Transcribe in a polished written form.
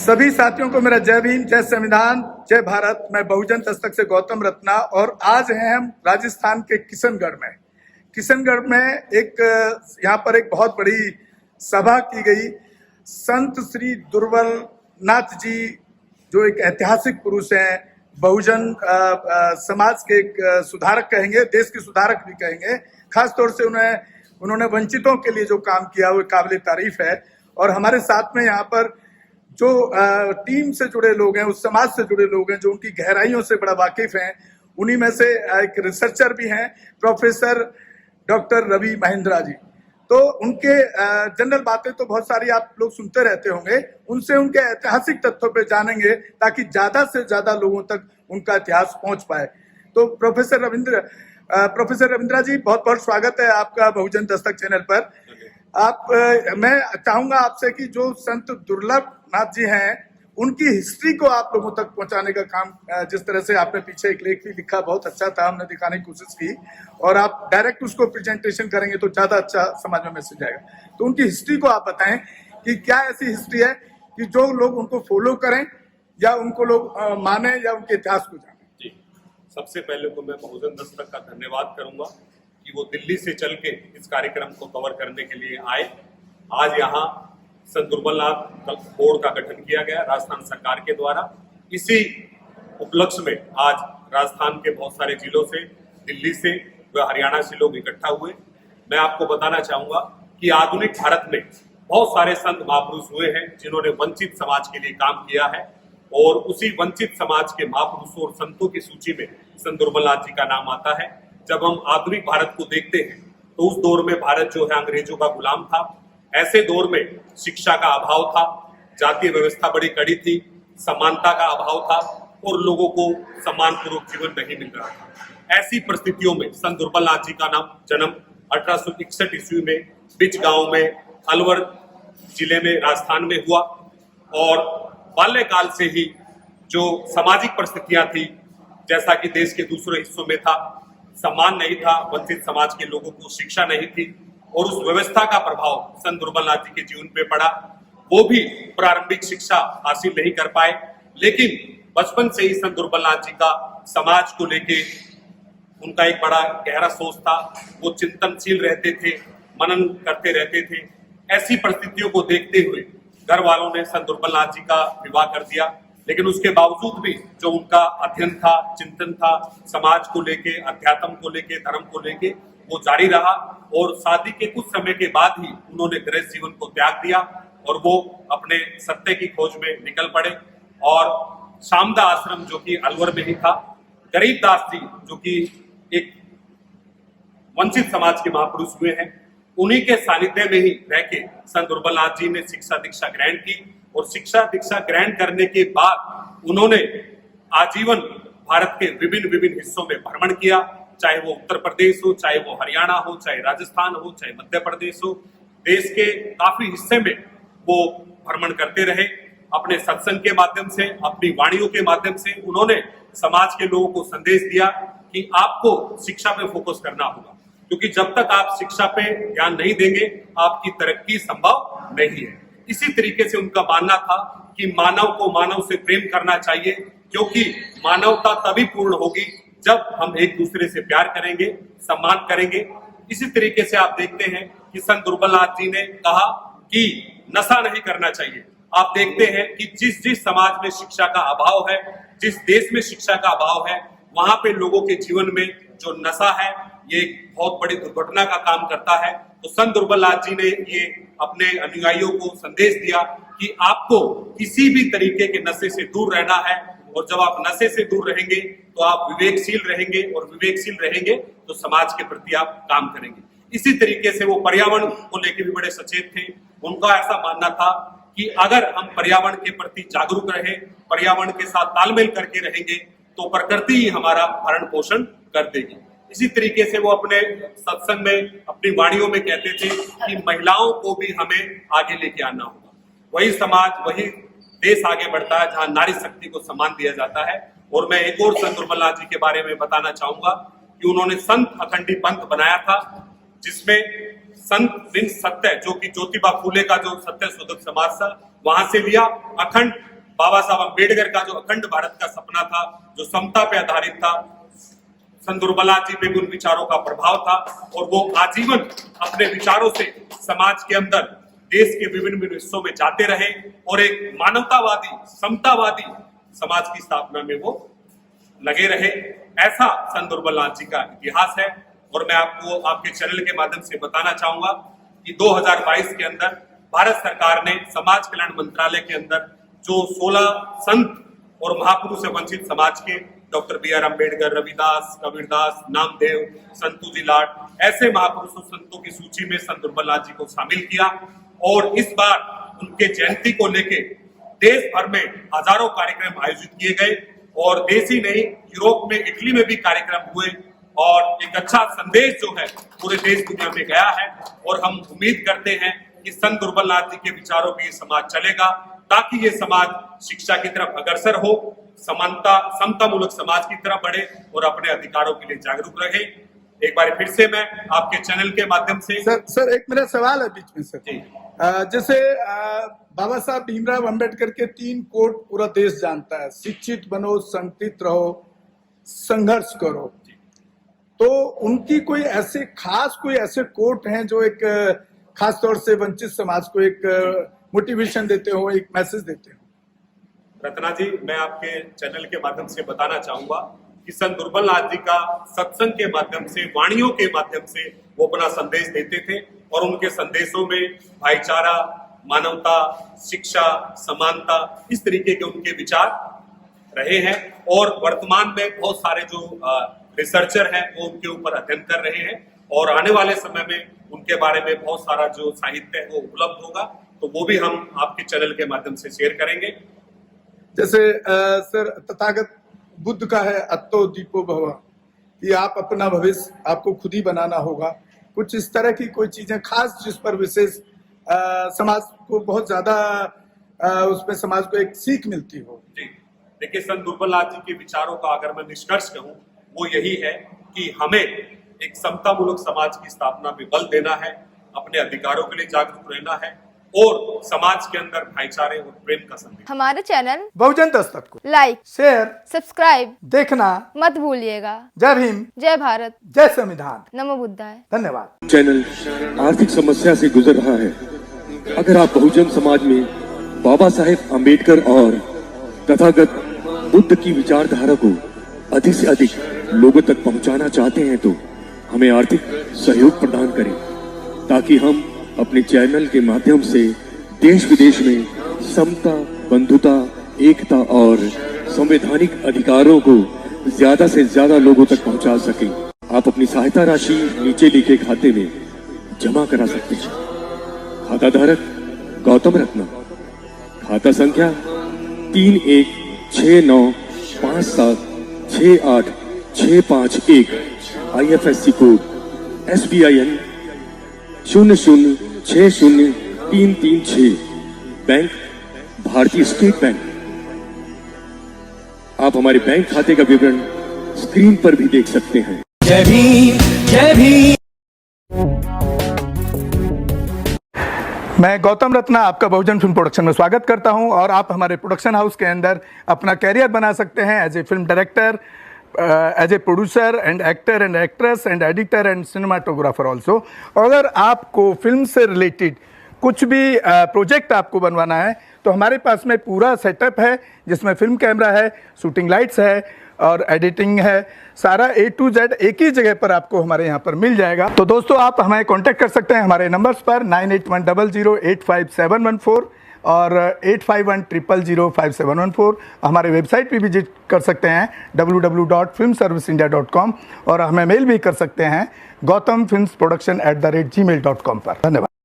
सभी साथियों को मेरा जय भीम, जय संविधान, जय भारत। मैं बहुजन दस्तक से गौतम रत्ना और आज हैं हम राजस्थान के किशनगढ़ में। किशनगढ़ में यहाँ पर एक बहुत बड़ी सभा की गई। संत श्री दुर्बल नाथ जी जो एक ऐतिहासिक पुरुष हैं, बहुजन समाज के एक सुधारक कहेंगे, देश के सुधारक भी कहेंगे। खास तौर से उन्होंने वंचितों के लिए जो काम किया वो काबिल तारीफ है। और हमारे साथ में यहाँ पर जो टीम से जुड़े लोग हैं, उस समाज से जुड़े लोग हैं जो उनकी गहराइयों से बड़ा वाकिफ हैं। उन्हीं में से एक रिसर्चर भी हैं, प्रोफेसर डॉक्टर रवि महिंद्रा जी। तो उनके जनरल बातें तो बहुत सारी आप लोग सुनते रहते होंगे, उनसे उनके ऐतिहासिक तथ्यों पे जानेंगे ताकि ज्यादा से ज्यादा लोगों तक उनका इतिहास पहुंच पाए। तो प्रोफेसर रविंद्रा जी, बहुत बहुत स्वागत है आपका बहुजन दस्तक चैनल पर। मैं चाहूंगा आपसे कि जो संत दुर्लभ नाथ जी हैं, उनकी हिस्ट्री को आप लोगों तक पहुंचाने का काम, जिस तरह से आपने पीछे एक लेख भी लिखा, बहुत अच्छा था, हमने दिखाने की कोशिश की, और आप डायरेक्ट उसको प्रेजेंटेशन करेंगे तो ज्यादा अच्छा समझ में मैसेज आएगा। तो उनकी हिस्ट्री को आप बताएं कि क्या ऐसी हिस्ट्री है कि जो लोग उनको फॉलो करें या उनको लोग माने या उनके इतिहास को जाने। जी, सबसे पहले तो मैं बहुजन दस्तक का धन्यवाद करूंगा कि वो दिल्ली से चल के इस कार्यक्रम को कवर करने के लिए आए। आज यहाँ संत दुर्बल नाथ बोर्ड का गठन किया गया राजस्थान सरकार के द्वारा। इसी उपलक्ष्य में आज राजस्थान के बहुत सारे जिलों से, दिल्ली से व हरियाणा से लोग इकट्ठा हुए। मैं आपको बताना चाहूंगा कि आधुनिक भारत में बहुत सारे संत महापुरुष हुए हैं जिन्होंने वंचित समाज के लिए काम किया है, और उसी वंचित समाज के महापुरुषों और संतों की सूची में संत दुर्बल नाथ जी का नाम आता है। जब हम आधुनिक भारत को देखते हैं तो उस दौर में भारत जो है अंग्रेजों का गुलाम था। ऐसे दौर में शिक्षा का अभाव था, जातीय व्यवस्था बड़ी कड़ी थी, समानता का अभाव था और लोगों को सम्मानपूर्वक जीवन नहीं मिल रहा था। ऐसी परिस्थितियों में संत दुर्बल नाथ जी का जन्म 1861 ईस्वी में बिच गांव में, अलवर जिले में, राजस्थान में हुआ। और बाल्यकाल से ही जो सामाजिक परिस्थितियां थी, जैसा कि देश के दूसरे हिस्सों में था, सम्मान नहीं था, वंचित समाज के लोगों को शिक्षा नहीं थी, और उस व्यवस्था का प्रभाव संत दुर्बल नाथ जी के जीवन पे पड़ा। वो भी प्रारंभिक शिक्षा हासिल नहीं कर पाए, लेकिन बचपन से ही संत दुर्बल नाथ जी का समाज को लेके उनका एक बड़ा गहरा सोच था। वो चिंतनशील रहते थे, मनन करते रहते थे। ऐसी परिस्थितियों को देखते हुए घर वालों ने संत दुर्बल नाथ जी का विवाह कर दिया, लेकिन उसके बावजूद भी जो उनका अध्ययन था, चिंतन था, समाज को लेके, अध्यात्म को लेके, धर्म को लेके, वो जारी रहा। और शादी के कुछ समय के बाद ही उन्होंने गृहस्थ जीवन को त्याग दिया और वो अपने सत्य की खोज में निकल पड़े। और शामदा आश्रम जो कि अलवर में ही था, गरीबदास जी जो कि एक वंचित समाज के महापुरुष हुए हैं, उन्हीं के सानिध्य में ही रह के संत दुर्बल नाथ जी ने शिक्षा दीक्षा ग्रहण की। और शिक्षा दीक्षा ग्रहण करने के बाद उन्होंने आजीवन भारत के विभिन्न हिस्सों में भ्रमण किया, चाहे वो उत्तर प्रदेश हो, चाहे वो हरियाणा हो, चाहे राजस्थान हो, चाहे मध्य प्रदेश हो। देश के काफी हिस्से में वो भ्रमण करते रहे। अपने सत्संग के माध्यम से, अपनी वाणियों के माध्यम से उन्होंने समाज के लोगों को संदेश दिया कि आपको शिक्षा पे फोकस करना होगा, क्योंकि जब तक आप शिक्षा पे ध्यान नहीं देंगे आपकी तरक्की संभव नहीं है। इसी तरीके से उनका मानना था कि मानव को मानव से प्रेम करना चाहिए, क्योंकि मानवता तभी पूर्ण होगी जब हम एक दूसरे से प्यार करेंगे, सम्मान करेंगे। इसी तरीके से आप देखते हैं कि संत दुर्बल नाथ जी ने कहा कि नशा नहीं करना चाहिए। आप देखते हैं कि जिस समाज में शिक्षा का अभाव है, जिस देश में शिक्षा का अभाव है, वहां पे लोगों के जीवन में जो नशा है ये एक बहुत बड़ी दुर्घटना का काम करता है। तो संत दुर्बल नाथ जी ने ये अपने अनुयायियों को संदेश दिया कि आपको किसी भी तरीके के नशे से दूर रहना है, और जब आप नशे से दूर रहेंगे तो आप विवेकशील रहेंगे, और विवेकशील रहेंगे तो समाज के प्रति आप काम करेंगे। इसी तरीके से वो पर्यावरण को लेकर भी बड़े सचेत थे। उनका ऐसा मानना था कि अगर हम पर्यावरण के प्रति जागरूक रहे, पर्यावरण के साथ तालमेल करके रहेंगे तो प्रकृति ही हमारा भरण पोषण कर देगी। इसी तरीके से वो अपने सत्संग में, अपनी वाणियों में कहते थे कि महिलाओं को भी हमें आगे लेके आना होगा। वही समाज, वही देश आगे बढ़ता है जहां नारी शक्ति को सम्मान दिया जाता है। और मैं एक और संत दुर्बल नाथ जी के बारे में बताना चाहूंगा कि उन्होंने संत अखंडी पंथ बनाया था, जिसमें संत बिन सत्य, जो कि ज्योतिबा फूले का जो सत्य शोधक समाज था, वहां से लिया, अखंड बाबा साहब अम्बेडकर का जो अखंड भारत का सपना था, जो समता पे आधारित था, संत दुर्बलनाथ जी पे भी उन विचारों का प्रभाव था और वो आजीवन अपने विचारों से समाज के अंदर देश के विभिन्न हिस्सों में जाते रहे और एक मानवतावादी, समतावादी समाज की स्थापना में वो लगे रहे। ऐसा संत दुर्बलनाथ जी का इतिहास है और मैं आपको आपके चैनल के माध्यम से बताना चाहूंगा कि 2022 के अंदर भारत सरकार ने समाज कल्याण मंत्रालय के अंदर जो 16 संत और महापुरुष से वंचित समाज के डॉक्टर B.R. अम्बेडकर, रविदास, कबीरदास, नामदेव, संतूजी लाड, ऐसे महापुरुषों संतों की सूची में संत दुर्बलनाथ जी को शामिल किया और इस बार उनके जयंती को लेके देश भर में हजारों कार्यक्रम आयोजित किए गए और देश ही नहीं, यूरोप में, इटली में भी कार्यक्रम हुए और एक अच्छा संदेश जो है पूरे देश दुनिया में गया है और हम उम्मीद करते हैं कि संत दुर्बलनाथ जी के विचारों पे ये समाज चलेगा ताकि ये समाज शिक्षा की तरफ अग्रसर हो, समानता, समतामूलक समाज की तरफ बढ़े और अपने अधिकारों के लिए जागरूक रहे। एक बार फिर से मैं आपके चैनल के माध्यम से सर एक मेरा सवाल है बीच में सर। जी। जैसे बाबा साहब भीमराव अंबेडकर के 3 कोट पूरा देश जानता है, शिक्षित बनो, संगठित रहो, संघर्ष करो। तो उनकी कोई ऐसे कोट हैं जो एक खास तौर से वंचित समाज को एक मोटिवेशन देते हो, एक मैसेज देते हो? रत्ना जी, मैं आपके चैनल के माध्यम से बताना चाहूंगा कि संत दुर्बलनाथ जी का सत्संग के माध्यम से, वाणियों के माध्यम से वो अपना संदेश देते थे और उनके संदेशों में भाईचारा, मानवता, शिक्षा, समानता, इस तरीके के उनके विचार रहे हैं और वर्तमान में बहुत सारे जो रिसर्चर हैं वो उनके ऊपर अध्ययन कर रहे हैं और आने वाले समय में उनके बारे में बहुत सारा जो साहित्य है वो उपलब्ध होगा, तो वो भी हम आपके चैनल के माध्यम से शेयर करेंगे। जैसे सर तथागत बुद्ध का है अत्तो दीपो भव, कि आप अपना भविष्य आपको खुद ही बनाना होगा। कुछ इस तरह की कोई चीजें खास जिस पर विशेष समाज को बहुत ज्यादा उसमें समाज को एक सीख मिलती हो? जी देखिए, संत दुर्बलनाथ जी के विचारों का अगर मैं निष्कर्ष कहूँ वो यही है कि हमें एक समतामूलक समाज की स्थापना में बल देना है, अपने अधिकारों के लिए जागरूक रहना है और समाज के अंदर भाईचारे और प्रेम का संदेश। हमारे चैनल बहुजन दस्तक को लाइक, शेयर, सब्सक्राइब देखना मत भूलिएगा। जय भीम, जय भारत, जय संविधान, नमो बुद्धाय। धन्यवाद। चैनल आर्थिक समस्या से गुजर रहा है। अगर आप बहुजन समाज में बाबा साहेब अम्बेडकर और तथागत बुद्ध की विचारधारा को अधिक से अधिक लोगों तक पहुंचाना चाहते हैं तो हमें आर्थिक सहयोग प्रदान करें ताकि हम अपने चैनल के माध्यम से देश विदेश में समता, बंधुता, एकता और संवैधानिक अधिकारों को ज्यादा से ज्यादा लोगों तक पहुंचा सकें। आप अपनी सहायता राशि नीचे लिखे खाते में जमा करा सकते हैं। खाता धारक गौतम रत्ना, खाता संख्या 3169576865 IFSC कोड SBIN 0060336, बैंक भारतीय स्टेट बैंक। आप हमारे बैंक खाते का विवरण स्क्रीन पर भी देख सकते हैं। जय भीम, जय भीम। मैं गौतम रत्ना आपका बहुजन फिल्म प्रोडक्शन में स्वागत करता हूं और आप हमारे प्रोडक्शन हाउस के अंदर अपना कैरियर बना सकते हैं as a film director, as a producer and actor and actress and editor and cinematographer also. अगर आपको फिल्म से रिलेटेड कुछ भी प्रोजेक्ट आपको बनवाना है तो हमारे पास में पूरा सेटअप है जिसमें फिल्म कैमरा है, शूटिंग लाइट्स है और एडिटिंग है। सारा A to Z एक ही जगह पर आपको हमारे यहाँ पर मिल जाएगा। तो दोस्तों आप हमें कांटेक्ट कर सकते हैं हमारे नंबर्स पर 9810085714 और 8510005714। हमारे वेबसाइट पे विजिट कर सकते हैं www.filmserviceindia.com और हमें मेल भी कर सकते हैं gautamfilmsproduction@gmail.com पर। धन्यवाद।